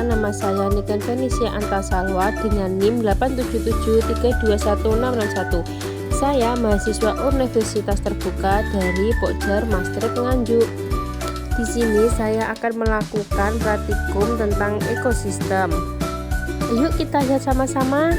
semua, nama saya Niken Felicia Antasalwa dengan NIM 877321661. Saya mahasiswa Universitas Terbuka dari Pokjar Maastricht Nganjuk. Di sini saya akan melakukan praktikum tentang ekosistem. Yuk kita lihat sama-sama.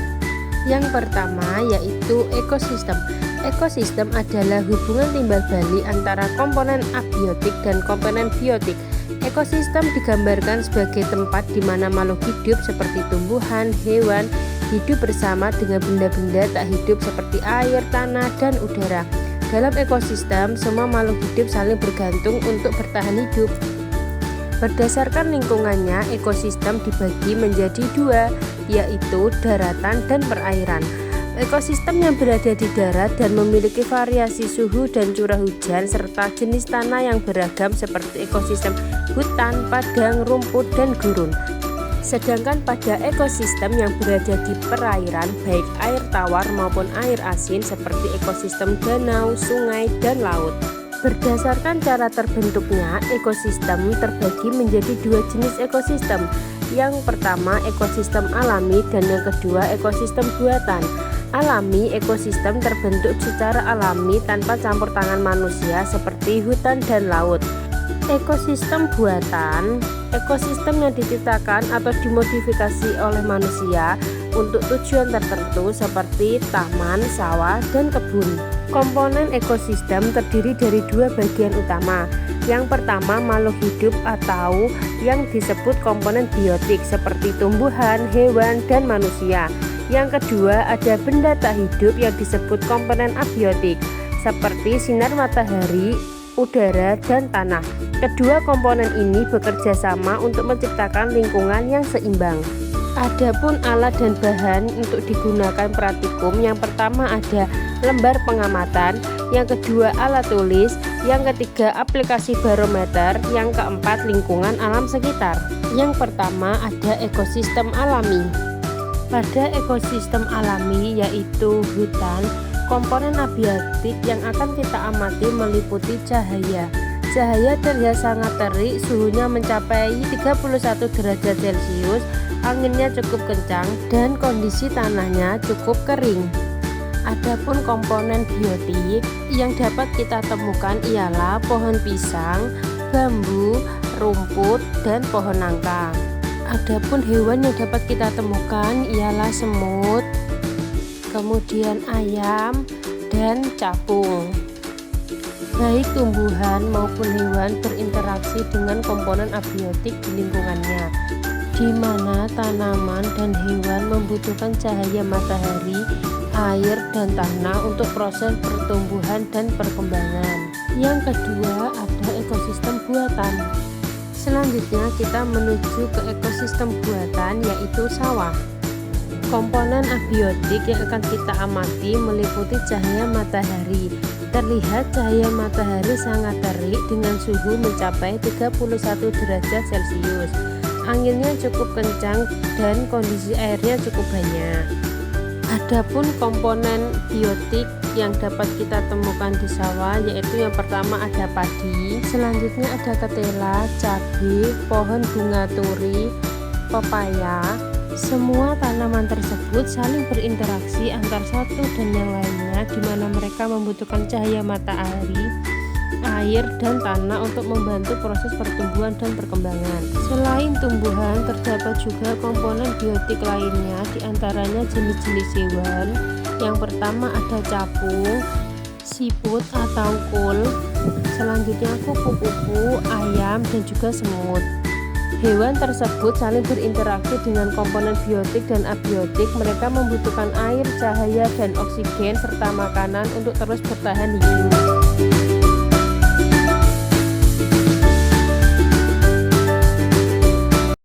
Yang pertama yaitu ekosistem. Ekosistem adalah hubungan timbal balik antara komponen abiotik dan komponen biotik. Ekosistem digambarkan sebagai tempat di mana makhluk hidup seperti tumbuhan, hewan hidup bersama dengan benda-benda tak hidup seperti air, tanah, dan udara. Dalam ekosistem, semua makhluk hidup saling bergantung untuk bertahan hidup. Berdasarkan lingkungannya, ekosistem dibagi menjadi dua, yaitu daratan dan perairan. Ekosistem yang berada di darat dan memiliki variasi suhu dan curah hujan serta jenis tanah yang beragam seperti ekosistem hutan, padang, rumput, dan gurun. Sedangkan pada ekosistem yang berada di perairan, baik air tawar maupun air asin seperti ekosistem danau, sungai, dan laut. Berdasarkan cara terbentuknya, ekosistem terbagi menjadi dua jenis ekosistem. Yang pertama ekosistem alami dan yang kedua ekosistem buatan. Alami, ekosistem terbentuk secara alami tanpa campur tangan manusia seperti hutan dan laut. Ekosistem buatan, ekosistem yang diciptakan atau dimodifikasi oleh manusia untuk tujuan tertentu seperti taman, sawah, dan kebun. Komponen ekosistem terdiri dari dua bagian utama. Yang pertama makhluk hidup atau yang disebut komponen biotik seperti tumbuhan, hewan, dan manusia. Yang kedua ada benda tak hidup yang disebut komponen abiotik seperti sinar matahari, udara, dan tanah. Kedua komponen ini bekerja sama untuk menciptakan lingkungan yang seimbang. Adapun alat dan bahan untuk digunakan praktikum, yang pertama ada lembar pengamatan, yang kedua alat tulis, yang ketiga aplikasi barometer, yang keempat lingkungan alam sekitar. Yang pertama ada ekosistem alami. Pada ekosistem alami yaitu hutan, komponen abiotik yang akan kita amati meliputi cahaya. Cahaya terlihat sangat terik, suhunya mencapai 31 derajat Celcius, anginnya cukup kencang, dan kondisi tanahnya cukup kering. Adapun komponen biotik yang dapat kita temukan ialah pohon pisang, bambu, rumput, dan pohon nangka. Adapun hewan yang dapat kita temukan ialah semut, kemudian ayam, dan capung. Baik tumbuhan maupun hewan berinteraksi dengan komponen abiotik di lingkungannya, di mana tanaman dan hewan membutuhkan cahaya matahari, air, dan tanah untuk proses pertumbuhan dan perkembangan. Yang kedua ada ekosistem buatan. Selanjutnya kita menuju ke ekosistem buatan yaitu sawah. Komponen abiotik yang akan kita amati meliputi cahaya matahari. Terlihat cahaya matahari sangat terik dengan suhu mencapai 31 derajat Celcius. Anginnya cukup kencang dan kondisi airnya cukup banyak. Adapun komponen biotik yang dapat kita temukan di sawah yaitu yang pertama ada padi, selanjutnya ada ketela, cabai, pohon bunga turi, pepaya. Semua tanaman tersebut saling berinteraksi antar satu dan yang lainnya, di mana mereka membutuhkan cahaya matahari, air, dan tanah untuk membantu proses pertumbuhan dan perkembangan. Selain tumbuhan, terdapat juga komponen biotik lainnya, diantaranya jenis-jenis hewan. Yang pertama ada capung, siput atau kul, selanjutnya kupu-kupu, ayam, dan juga semut. Hewan tersebut saling berinteraksi dengan komponen biotik dan abiotik. Mereka membutuhkan air, cahaya, dan oksigen serta makanan untuk terus bertahan hidup.